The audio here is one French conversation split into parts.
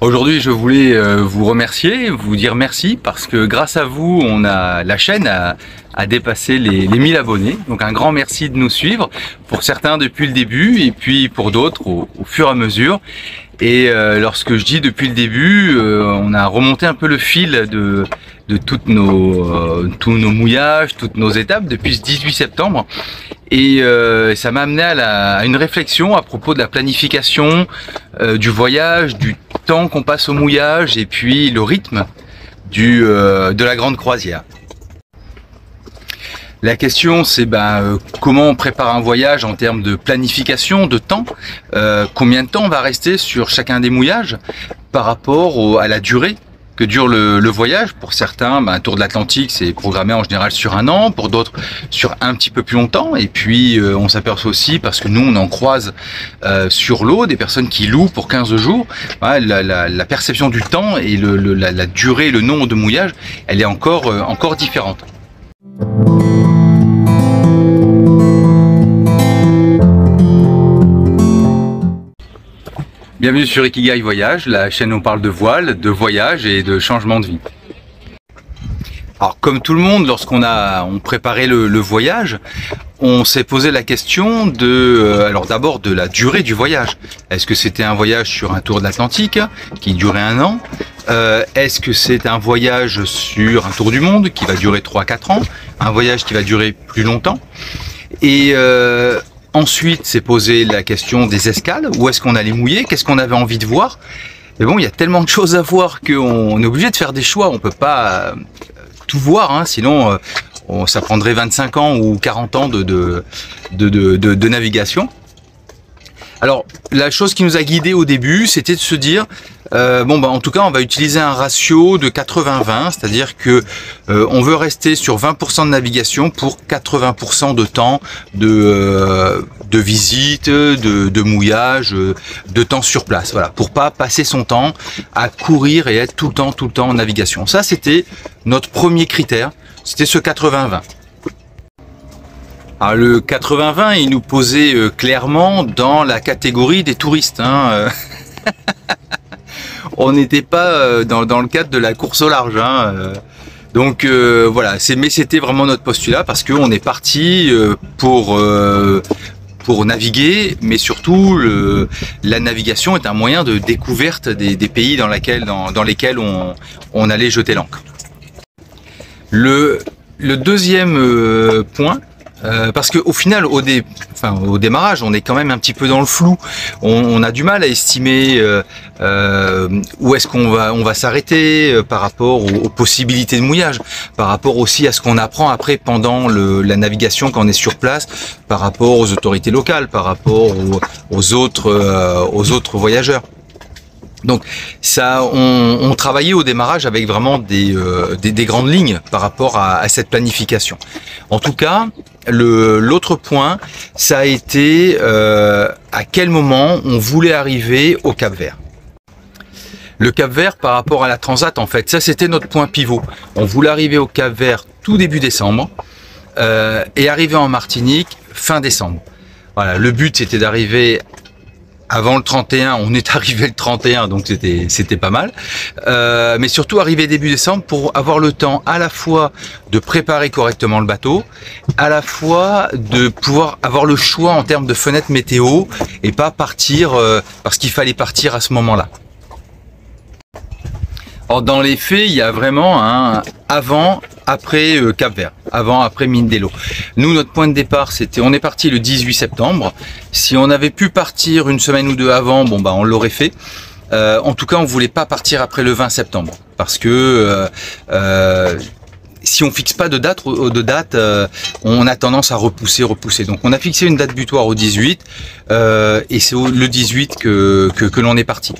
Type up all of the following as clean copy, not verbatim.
Aujourd'hui, je voulais vous remercier, vous dire merci parce que grâce à vous, la chaîne a dépassé les 1000 abonnés. Donc un grand merci de nous suivre, pour certains depuis le début et puis pour d'autres au fur et à mesure. Et lorsque je dis depuis le début, on a remonté un peu le fil de tous nos mouillages, toutes nos étapes depuis ce 18 septembre. Et ça m'a amené à une réflexion à propos de la planification du voyage, du temps qu'on passe au mouillage et puis le rythme de la grande croisière. La question c'est comment on prépare un voyage en termes de planification, de temps, combien de temps on va rester sur chacun des mouillages par rapport à la durée que dure le voyage. Pour certains, un tour de l'Atlantique c'est programmé en général sur 1 an, pour d'autres sur un petit peu plus longtemps. Et puis on s'aperçoit aussi, parce que nous on en croise sur l'eau, des personnes qui louent pour 15 jours, la perception du temps et la durée, le nombre de mouillages, elle est encore différente. Bienvenue sur Ikigai Voyage, la chaîne où on parle de voile, de voyage et de changement de vie. Alors comme tout le monde, lorsqu'on préparait le voyage, on s'est posé la question d'abord de la durée du voyage. Est-ce que c'était un voyage sur un tour de l'Atlantique qui durait 1 an? Est-ce que c'est un voyage sur un tour du monde qui va durer 3-4 ans? Un voyage qui va durer plus longtemps? Et ensuite, s'est posé la question des escales. Où est-ce qu'on allait mouiller? Qu'est-ce qu'on avait envie de voir? Mais bon, il y a tellement de choses à voir qu'on est obligé de faire des choix. On peut pas tout voir, sinon ça prendrait 25 ans ou 40 ans de navigation. Alors, la chose qui nous a guidés au début, c'était de se dire, en tout cas, on va utiliser un ratio de 80-20, c'est-à-dire que on veut rester sur 20% de navigation pour 80% de temps de visite, de mouillage, de temps sur place. Voilà, pour pas passer son temps à courir et être tout le temps en navigation. Ça, c'était notre premier critère, c'était ce 80-20. Alors le 80-20, il nous posait clairement dans la catégorie des touristes. On n'était pas dans le cadre de la course au large. Donc voilà, mais c'était vraiment notre postulat parce qu'on est parti pour naviguer, mais surtout la navigation est un moyen de découverte des pays dans lesquels on allait jeter l'ancre. Le deuxième point, parce qu'au final, au démarrage, on est quand même un petit peu dans le flou. On a du mal à estimer où est-ce qu'on va s'arrêter par rapport aux possibilités de mouillage, par rapport aussi à ce qu'on apprend après pendant la navigation quand on est sur place, par rapport aux autorités locales, par rapport aux autres voyageurs. Donc ça, on travaillait au démarrage avec vraiment des grandes lignes par rapport à cette planification. En tout cas, l'autre point, ça a été à quel moment on voulait arriver au Cap-Vert. Le Cap-Vert par rapport à la Transat, en fait, ça c'était notre point pivot. On voulait arriver au Cap-Vert tout début décembre et arriver en Martinique fin décembre. Voilà, le but c'était d'arriver avant le 31, on est arrivé le 31, donc c'était pas mal. Mais surtout arriver début décembre pour avoir le temps à la fois de préparer correctement le bateau, à la fois de pouvoir avoir le choix en termes de fenêtre météo et pas partir parce qu'il fallait partir à ce moment-là. Or, dans les faits, il y a vraiment un avant, après Cap-Vert, avant, après Mindelo. Nous, notre point de départ, on est parti le 18 septembre. Si on avait pu partir une semaine ou deux avant, on l'aurait fait. En tout cas, on voulait pas partir après le 20 septembre parce que si on fixe pas de date, on a tendance à repousser. Donc, on a fixé une date butoir au 18 et c'est le 18 que l'on est parti.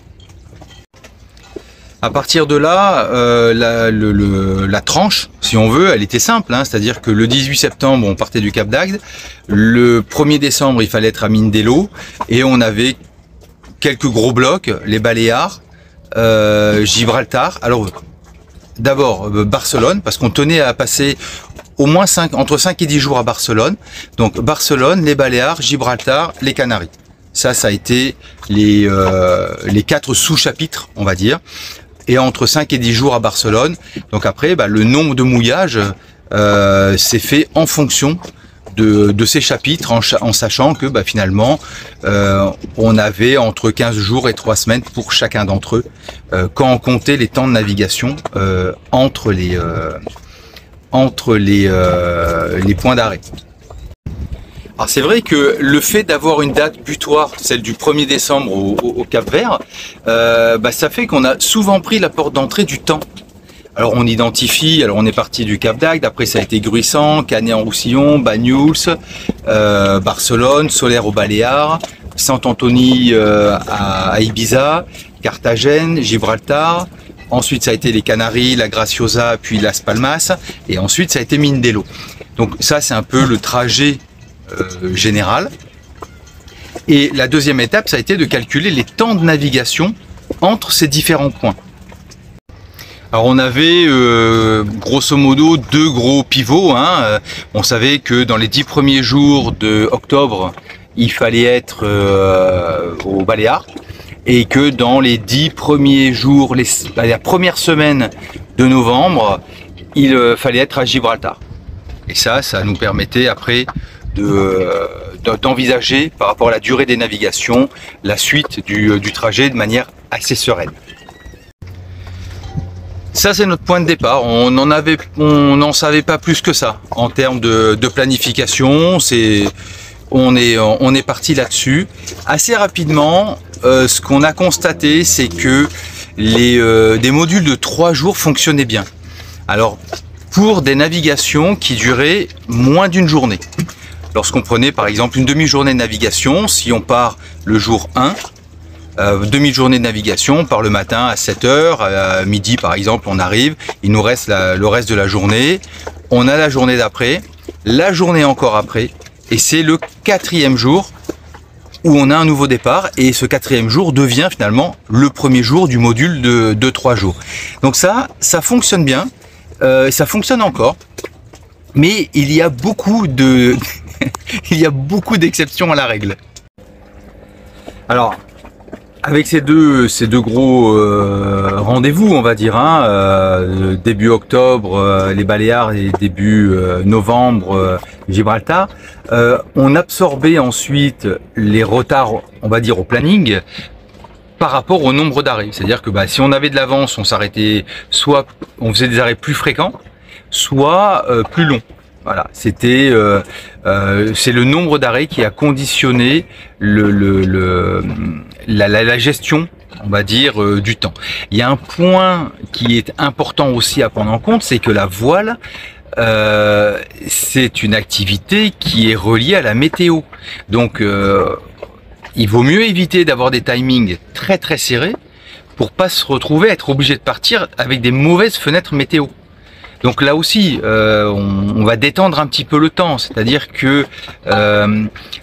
À partir de là, la tranche, si on veut, elle était simple, c'est-à-dire que le 18 septembre, on partait du Cap d'Agde, le 1er décembre, il fallait être à Mindelo, et on avait quelques gros blocs, les Baléares, Gibraltar. Alors, d'abord Barcelone, parce qu'on tenait à passer au moins entre 5 et 10 jours à Barcelone. Donc Barcelone, les Baléares, Gibraltar, les Canaries. Ça a été les 4 sous-chapitres, on va dire, et entre 5 et 10 jours à Barcelone. Donc après, le nombre de mouillages c'est fait en fonction de ces chapitres, en sachant que finalement on avait entre 15 jours et 3 semaines pour chacun d'entre eux, quand on comptait les temps de navigation entre les points d'arrêt. Alors c'est vrai que le fait d'avoir une date butoir, celle du 1er décembre au Cap-Vert, ça fait qu'on a souvent pris la porte d'entrée du temps. Alors on identifie, on est parti du Cap d'Agde, après ça a été Gruissan, Canet-en-Roussillon, Banyuls, Barcelone, Solaire aux Baléares, Sant-Antoni à Ibiza, Carthagène, Gibraltar. Ensuite ça a été les Canaries, la Graciosa, puis Las Palmas, et ensuite ça a été Mindelo. Donc ça c'est un peu le trajet général. Et la deuxième étape, ça a été de calculer les temps de navigation entre ces différents points. Alors on avait grosso modo 2 gros pivots. On savait que dans les 10 premiers jours d'octobre, il fallait être aux Baléares, et que dans les 10 premiers jours, la première semaine de novembre, il fallait être à Gibraltar. Et ça nous permettait après d'envisager par rapport à la durée des navigations la suite du trajet de manière assez sereine. Ça c'est notre point de départ, on n'en savait pas plus que ça en termes de planification. On est parti là-dessus. Assez rapidement, ce qu'on a constaté, c'est que des modules de 3 jours fonctionnaient bien. Alors pour des navigations qui duraient moins d'une journée. Lorsqu'on prenait par exemple une demi-journée de navigation, si on part le jour 1, demi-journée de navigation, on part le matin à 7 h, à midi par exemple on arrive, il nous reste le reste de la journée, on a la journée d'après, la journée encore après, et c'est le 4e jour où on a un nouveau départ, et ce 4e jour devient finalement le premier jour du module de 3 jours. Donc ça fonctionne bien, ça fonctionne encore, mais il y a beaucoup d'exceptions à la règle. Alors, avec ces deux gros rendez-vous, on va dire, début octobre les Baléares et début novembre Gibraltar, on absorbait ensuite les retards, on va dire, au planning par rapport au nombre d'arrêts. C'est-à-dire que si on avait de l'avance, on s'arrêtait, soit on faisait des arrêts plus fréquents, soit plus longs. Voilà, c'est le nombre d'arrêts qui a conditionné la gestion, on va dire, du temps. Il y a un point qui est important aussi à prendre en compte, c'est que la voile, c'est une activité qui est reliée à la météo. Donc, il vaut mieux éviter d'avoir des timings très très serrés pour pas se retrouver à être obligé de partir avec des mauvaises fenêtres météo. Donc là aussi, on va détendre un petit peu le temps, c'est-à-dire que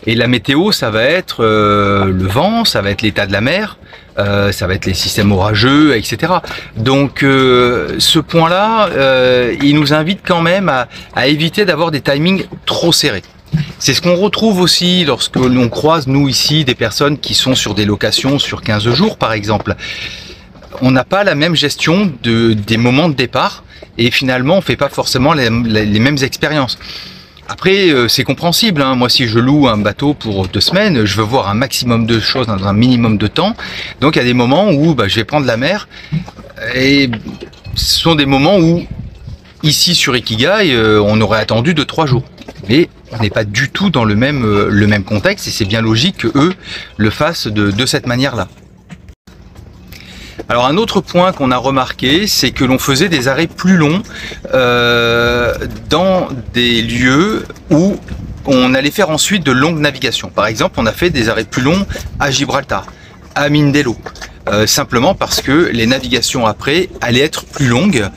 et la météo, ça va être le vent, ça va être l'état de la mer, ça va être les systèmes orageux, etc. Donc ce point-là, il nous invite quand même à éviter d'avoir des timings trop serrés. C'est ce qu'on retrouve aussi lorsque l'on croise, nous ici, des personnes qui sont sur des locations sur 15 jours par exemple. On n'a pas la même gestion des moments de départ, et finalement on fait pas forcément les mêmes expériences. Après c'est compréhensible, moi si je loue un bateau pour 2 semaines, je veux voir un maximum de choses dans un minimum de temps. Donc il y a des moments où je vais prendre la mer, et ce sont des moments où ici sur Ikigai on aurait attendu 2-3 jours. Mais on n'est pas du tout dans le même contexte, et c'est bien logique que eux le fassent de cette manière-là. Alors un autre point qu'on a remarqué, c'est que l'on faisait des arrêts plus longs dans des lieux où on allait faire ensuite de longues navigations. Par exemple, on a fait des arrêts plus longs à Gibraltar, à Mindelo, simplement parce que les navigations après allaient être plus longues,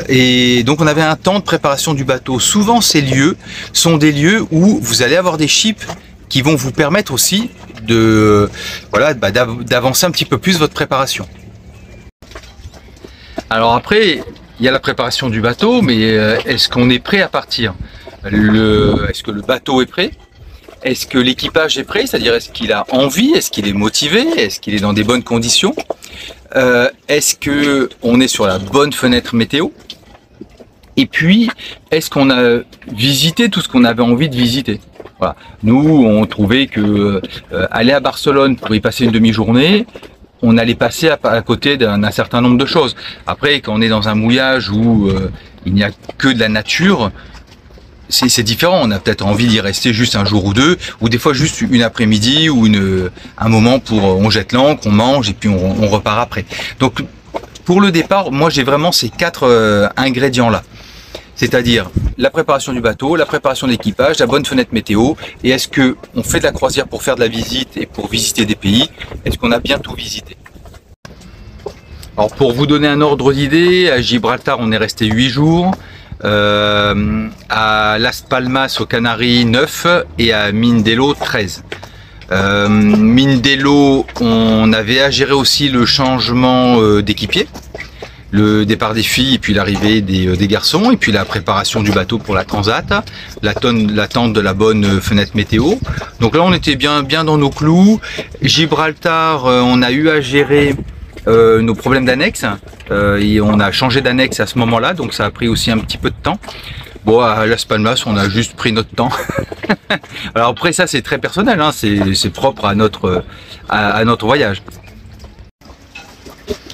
et donc on avait un temps de préparation du bateau. Souvent ces lieux sont des lieux où vous allez avoir des ships qui vont vous permettre aussi d'avancer un petit peu plus votre préparation. Alors après, il y a la préparation du bateau, mais est-ce qu'on est prêt à partir? Est-ce que le bateau est prêt? Est-ce que l'équipage est prêt? C'est-à-dire, est-ce qu'il a envie? Est-ce qu'il est motivé? Est-ce qu'il est dans des bonnes conditions? Est-ce que on est sur la bonne fenêtre météo? Et puis, est-ce qu'on a visité tout ce qu'on avait envie de visiter? Voilà. Nous, on trouvait que aller à Barcelone pour y passer une demi-journée, on allait passer à côté d'un certain nombre de choses. Après, quand on est dans un mouillage où il n'y a que de la nature, c'est différent. On a peut-être envie d'y rester juste un jour ou deux, ou des fois juste une après-midi ou un moment pour on jette l'ancre, on mange et puis on repart après. Donc, pour le départ, moi j'ai vraiment ces 4 ingrédients-là. C'est-à-dire la préparation du bateau, la préparation de l'équipage, la bonne fenêtre météo, et est-ce que on fait de la croisière pour faire de la visite et pour visiter des pays? Est-ce qu'on a bien tout visité? Alors pour vous donner un ordre d'idée, à Gibraltar on est resté 8 jours, à Las Palmas aux Canaries 9 et à Mindelo 13. Mindelo, on avait à gérer aussi le changement d'équipier, le départ des filles et puis l'arrivée des garçons, et puis la préparation du bateau pour la transat, l'attente de la bonne fenêtre météo. Donc là on était bien dans nos clous. Gibraltar, on a eu à gérer nos problèmes d'annexe, et on a changé d'annexe à ce moment-là, donc ça a pris aussi un petit peu de temps. Bon, à Las Palmas, on a juste pris notre temps. Alors après ça c'est très personnel, hein, c'est propre à notre voyage.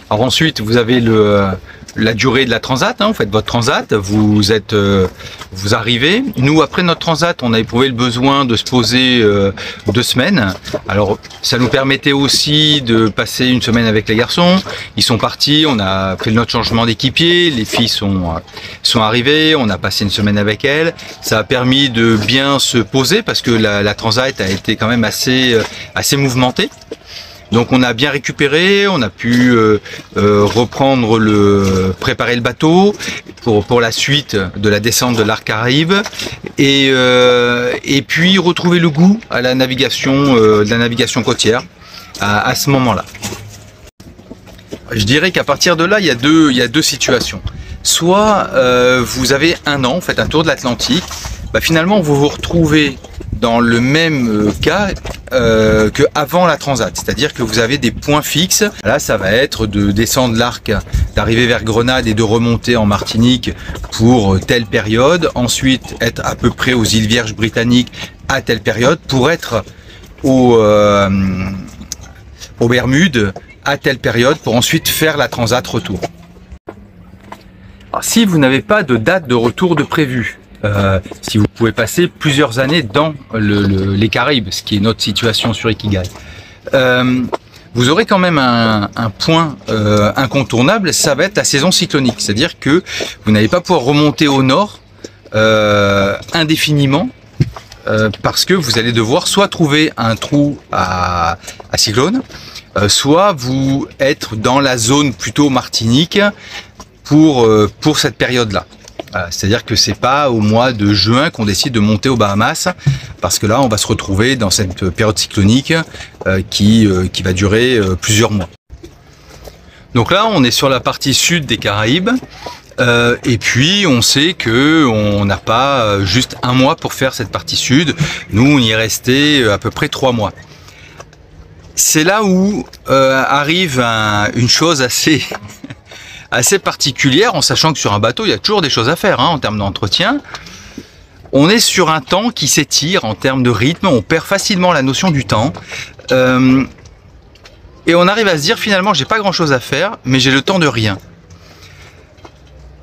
Alors ensuite, vous avez la durée de la transat, hein, vous faites votre transat, vous arrivez. Nous, après notre transat, on a éprouvé le besoin de se poser 2 semaines. Alors, ça nous permettait aussi de passer une semaine avec les garçons. Ils sont partis, on a fait notre changement d'équipier, les filles sont arrivées, on a passé une semaine avec elles. Ça a permis de bien se poser parce que la transat a été quand même assez mouvementée. Donc on a bien récupéré, on a pu préparer le bateau pour la suite de la descente de l'Arc Caraïbe et puis retrouver le goût à la navigation, de la navigation côtière à ce moment-là. Je dirais qu'à partir de là, il y a deux situations. Soit vous avez un an, vous faites un tour de l'Atlantique, finalement vous vous retrouvez dans le même cas que avant la transat, c'est-à-dire que vous avez des points fixes. Là, ça va être de descendre l'Arc, d'arriver vers Grenade et de remonter en Martinique pour telle période. Ensuite, être à peu près aux îles Vierges britanniques à telle période pour être aux Bermudes à telle période pour ensuite faire la transat retour. Alors, si vous n'avez pas de date de retour de prévu, si vous pouvez passer plusieurs années dans les Caraïbes, ce qui est notre situation sur Ikigai, vous aurez quand même un point incontournable, ça va être la saison cyclonique. C'est-à-dire que vous n'allez pas pouvoir remonter au nord indéfiniment parce que vous allez devoir soit trouver un trou à cyclone, soit vous être dans la zone plutôt Martinique pour cette période-là. C'est-à-dire que c'est pas au mois de juin qu'on décide de monter aux Bahamas, parce que là on va se retrouver dans cette période cyclonique qui va durer plusieurs mois. Donc là on est sur la partie sud des Caraïbes, et puis on sait que on n'a pas juste un mois pour faire cette partie sud. Nous on y est resté à peu près 3 mois. C'est là où arrive une chose assez particulière, en sachant que sur un bateau, il y a toujours des choses à faire en termes d'entretien. On est sur un temps qui s'étire en termes de rythme, on perd facilement la notion du temps. Et on arrive à se dire finalement, j'ai pas grand chose à faire, mais j'ai le temps de rien.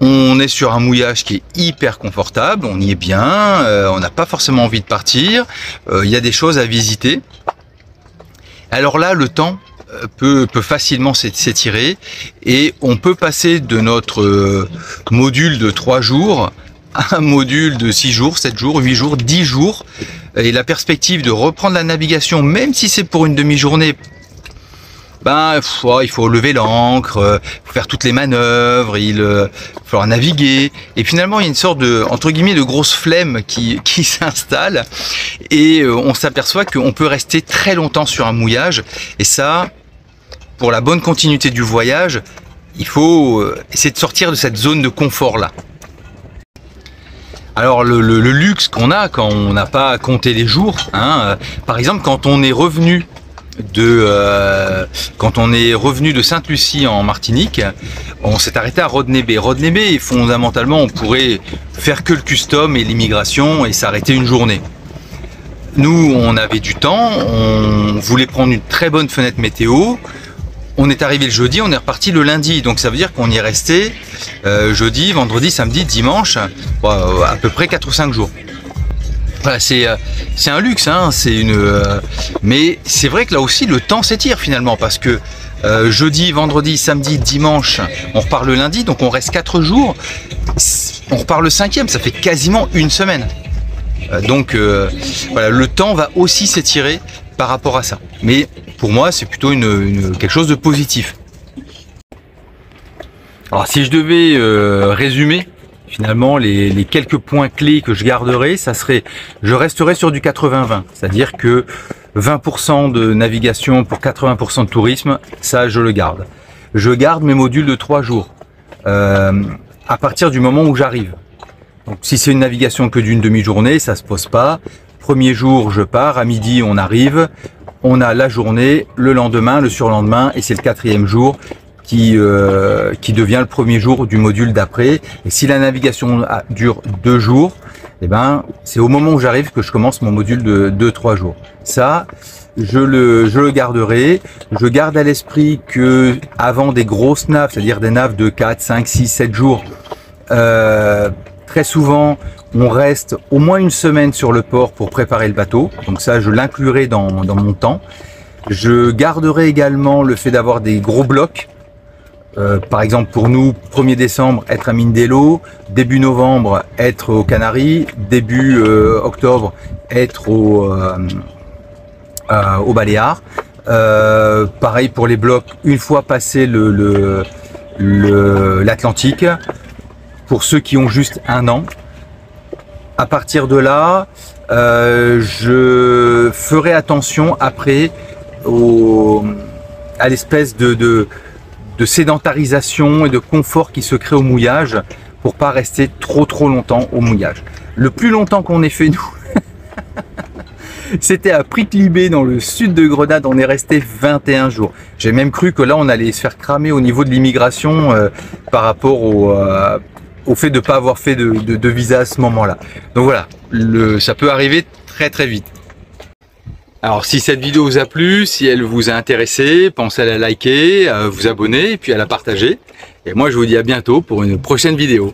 On est sur un mouillage qui est hyper confortable, on y est bien, on n'a pas forcément envie de partir, il y a des choses à visiter. Alors là, le temps peut facilement s'étirer et on peut passer de notre module de 3 jours à un module de 6 jours, 7 jours, 8 jours, 10 jours, et la perspective de reprendre la navigation, même si c'est pour une demi-journée, il faut lever l'ancre, faire toutes les manœuvres, il va falloir naviguer, et finalement il y a une sorte de, entre guillemets, de grosse flemme qui s'installe, et on s'aperçoit qu'on peut rester très longtemps sur un mouillage, et ça, pour la bonne continuité du voyage, il faut essayer de sortir de cette zone de confort là. Alors le luxe qu'on a quand on n'a pas à compter les jours, hein, par exemple quand on est revenu de Sainte-Lucie en Martinique, on s'est arrêté à Rodney Bay. Rodney Bay, fondamentalement, on pourrait faire que le custom et l'immigration et s'arrêter une journée. Nous, on avait du temps, on voulait prendre une très bonne fenêtre météo. On est arrivé le jeudi, on est reparti le lundi. Donc ça veut dire qu'on y est resté jeudi, vendredi, samedi, dimanche, à peu près 4 ou 5 jours. Voilà, c'est un luxe, hein, mais c'est vrai que là aussi le temps s'étire finalement parce que jeudi, vendredi, samedi, dimanche, on repart le lundi, donc on reste 4 jours. On repart le 5e, ça fait quasiment une semaine. Donc voilà, le temps va aussi s'étirer par rapport à ça. Mais pour moi, c'est plutôt quelque chose de positif. Alors si je devais résumer finalement les quelques points clés que je garderai, je resterai sur du 80-20, c'est-à-dire que 20% de navigation pour 80% de tourisme, ça je le garde. Je garde mes modules de 3 jours à partir du moment où j'arrive. Donc si c'est une navigation que d'une demi-journée, ça se pose pas. Premier jour, je pars, à midi on arrive, on a la journée, le lendemain, le surlendemain, et c'est le 4e jour qui devient le premier jour du module d'après. Et si la navigation dure 2 jours, eh ben c'est au moment où j'arrive que je commence mon module de 2-3 jours. Ça, je le garderai. Je garde à l'esprit que avant des grosses naves, c'est-à-dire des naves de 4, 5, 6, 7 jours, très souvent, on reste au moins une semaine sur le port pour préparer le bateau. Donc ça, je l'inclurai dans mon temps. Je garderai également le fait d'avoir des gros blocs. Par exemple, pour nous, 1er décembre, être à Mindelo, début novembre, être aux Canaries, début octobre, être aux Baléares. Pareil pour les blocs, une fois passé l'Atlantique. Pour ceux qui ont juste 1 an, à partir de là, je ferai attention après à l'espèce de sédentarisation et de confort qui se crée au mouillage pour pas rester trop longtemps au mouillage. Le plus longtemps qu'on ait fait nous, c'était à Prick-Libé dans le sud de Grenade, on est resté 21 jours. J'ai même cru que là on allait se faire cramer au niveau de l'immigration par rapport au fait de ne pas avoir fait de visa à ce moment-là. Donc voilà, ça peut arriver très vite. Alors si cette vidéo vous a plu, si elle vous a intéressé, pensez à la liker, à vous abonner et puis à la partager. Et moi je vous dis à bientôt pour une prochaine vidéo.